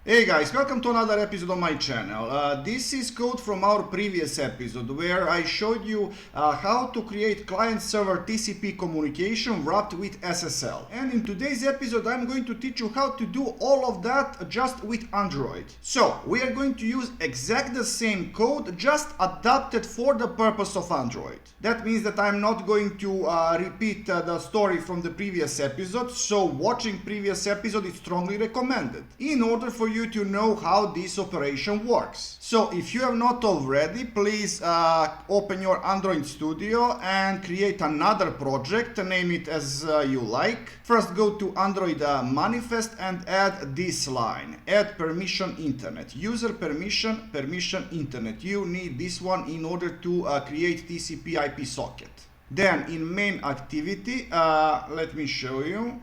Hey guys, welcome to another episode of my channel. This is code from our previous episode where I showed you how to create client-server TCP communication wrapped with SSL. And in today's episode I'm going to teach you how to do all of that just with Android. So we are going to use exactly the same code, just adapted for the purpose of Android. That means that I'm not going to repeat the story from the previous episode, so watching previous episode is strongly recommended in order for you to know how this operation works. So if you have not already, please open your Android Studio and create another project, name it as you like. First go to Android manifest and add this line, add permission internet, user permission, permission internet. You need this one in order to create TCP IP socket. Then in main activity, let me show you.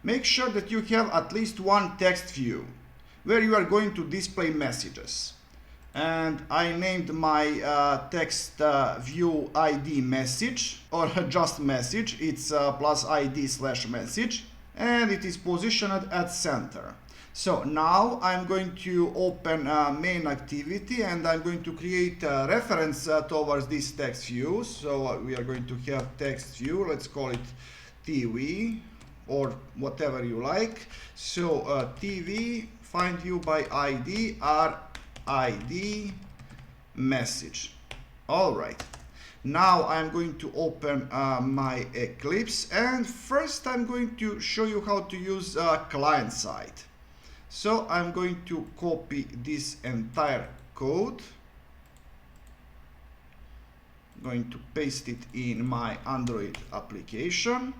Make sure that you have at least one text view where you are going to display messages. And I named my text view ID message, or just message. It's plus ID slash message, and it is positioned at center. So now I'm going to open main activity and I'm going to create a reference towards this text view. So we are going to have text view, let's call it TV or whatever you like. So TV, find view by ID, RID message. All right. Now I'm going to open my Eclipse, and first I'm going to show you how to use client side. So I'm going to copy this entire code, going to paste it in my Android application.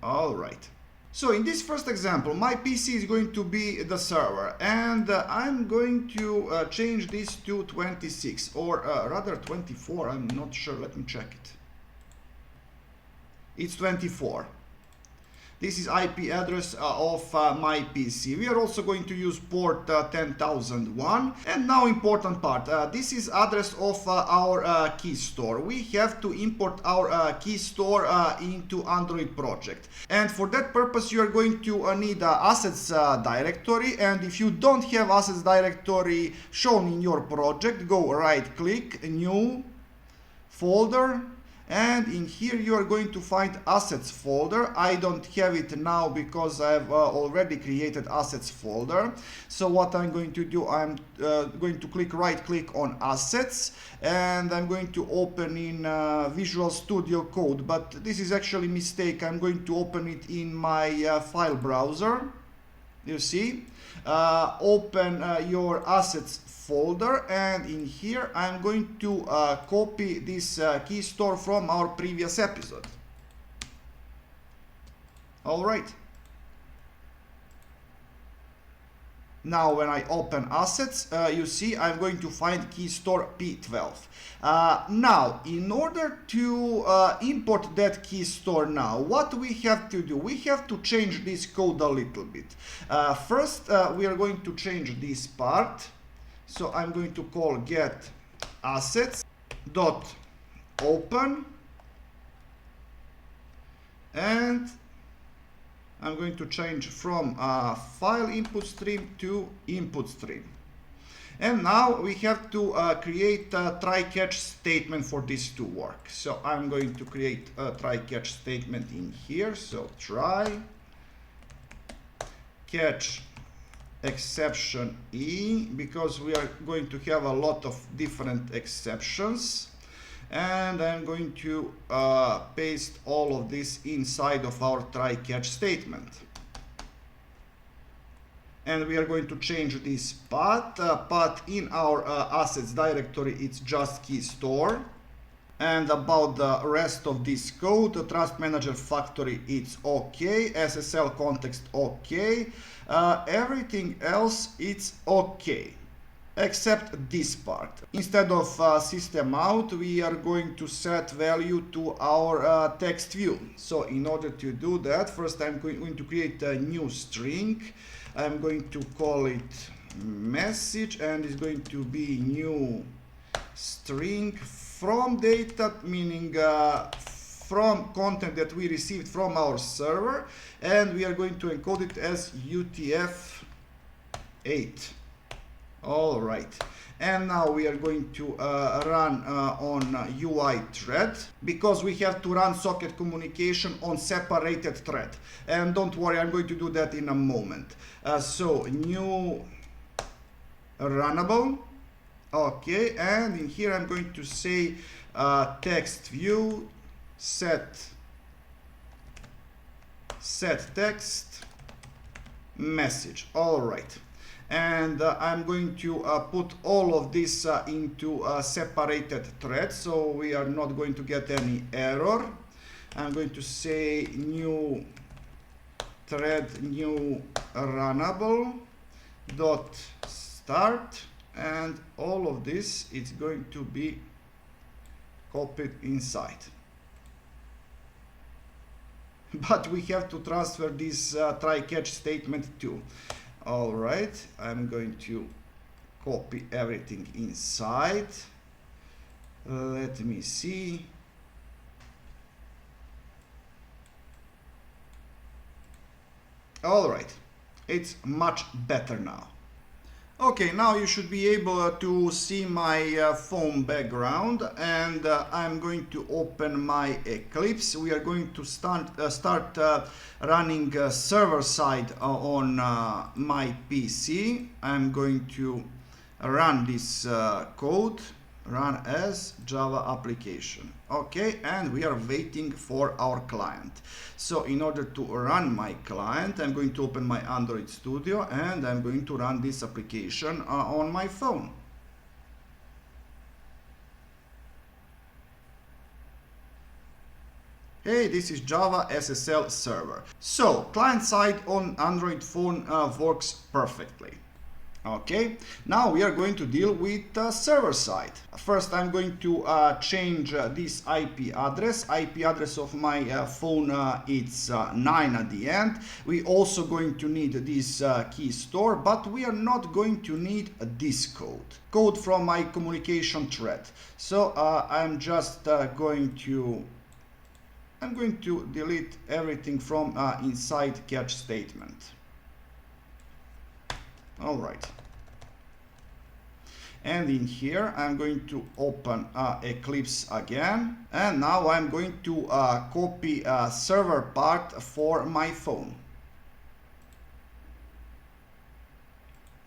All right. So in this first example, my PC is going to be the server, and I'm going to change this to 26, or rather 24, I'm not sure, let me check it. It's 24. This is IP address of my PC. We are also going to use port 10,001. And now important part, this is address of our key store. We have to import our key store into Android project. And for that purpose you are going to need assets directory, and if you don't have assets directory shown in your project, go right click, new folder, and in here you are going to find assets folder. I don't have it now because I've already created assets folder. So what I'm going to do, I'm going to right click on assets, and I'm going to open in Visual Studio Code, but this is actually a mistake. I'm going to open it in my file browser. You see, open your assets folder, and in here I'm going to copy this key store from our previous episode. All right. Now when I open assets, you see I'm going to find key store P12. Now in order to import that key store, now what we have to do, we have to change this code a little bit. First we are going to change this part. So I'm going to call get assets dot open, and I'm going to change from file input stream to input stream. And now we have to create a try catch statement for this to work. So I'm going to create a try catch statement in here. So try catch exception E, because we are going to have a lot of different exceptions, and I'm going to paste all of this inside of our try catch statement. And we are going to change this path. In our assets directory it's just key store. And about the rest of this code, the Trust Manager Factory, it's okay. SSL context, okay. Everything else, it's okay, except this part. Instead of system out, we are going to set value to our text view. So in order to do that, first I'm going to create a new string. I'm going to call it message, and it's going to be new string from data, meaning from content that we received from our server, and we are going to encode it as UTF 8. All right. And now we are going to run on UI thread, because we have to run socket communication on separated thread. And don't worry, I'm going to do that in a moment. So new runnable. Okay, and in here I'm going to say text view set text message. All right. And I'm going to put all of this into a separated thread, so we are not going to get any error. I'm going to say new thread new runnable dot start, and all of this is going to be copied inside. But we have to transfer this try catch statement too. All right, I'm going to copy everything inside. Let me see. All right, it's much better now. Okay, now you should be able to see my phone background, and I'm going to open my Eclipse. We are going to start running server side on my PC. I'm going to run this code, run as Java application. Okay, and we are waiting for our client. So in order to run my client, I'm going to open my Android Studio, and I'm going to run this application on my phone. Hey, this is Java SSL server. So client side on Android phone works perfectly. Okay, now we are going to deal with server side. First, I'm going to change this IP address. IP address of my phone, it's 9 at the end. We also going to need this key store, but we are not going to need this code from my communication thread. So I'm just going to delete everything from inside catch statement. All right. And in here, I'm going to open Eclipse again. And now I'm going to copy server part for my phone.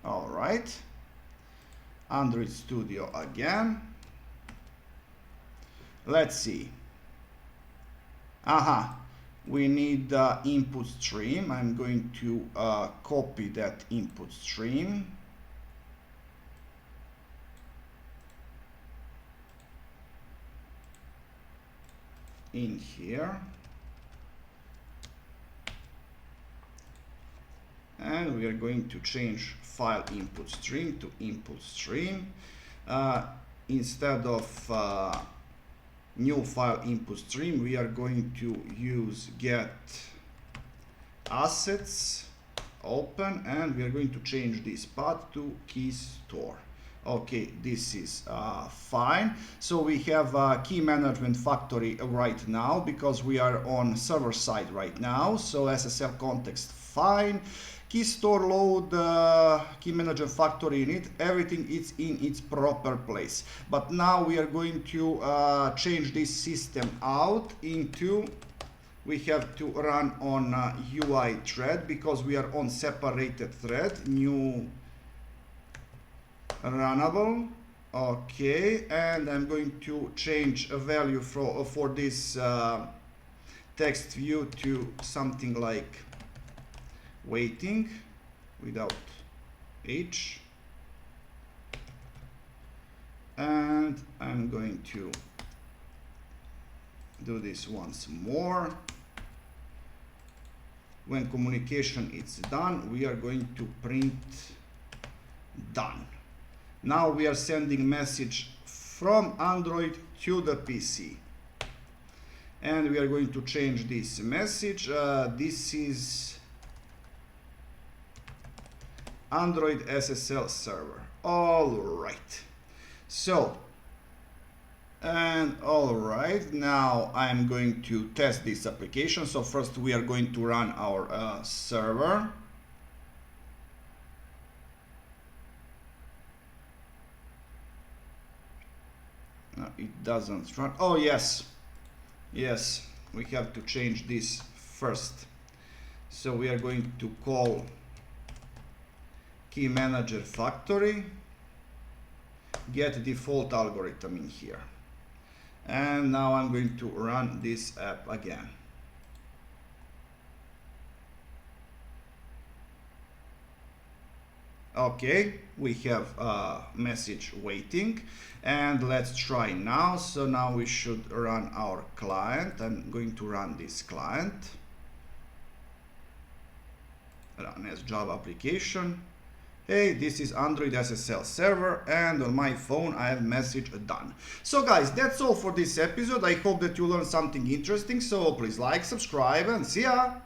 All right. Android Studio again. Let's see. We need input stream. I'm going to copy that input stream. In here. And we are going to change file input stream to input stream. Instead of new file input stream, we are going to use get assets open, and we are going to change this path to key store. Okay, this is fine. So we have a key management factory right now because we are on server side right now. So SSL context fine. Key store load, key manager factory in it, everything is in its proper place. But now we are going to change this system out into, we have to run on UI thread because we are on separated thread, new runnable. Okay, and I'm going to change a value for this text view to something like waiting without H, and I'm going to do this once more. When communication is done, we are going to print done. Now we are sending message from Android to the PC, and we are going to change this message. This is Android SSL server. All right. So, and all right, now I'm going to test this application. So first we are going to run our server. it doesn't run. Oh yes, yes, we have to change this first. So we are going to call key manager factory, get default algorithm in here, and now I'm going to run this app again. Okay, we have a message waiting, and let's try now. So now we should run our client. I'm going to run this client, run as Java application. Hey, this is Android SSL server, and on my phone I have message done. So guys, that's all for this episode. I hope that you learned something interesting, so please like, subscribe, and see ya!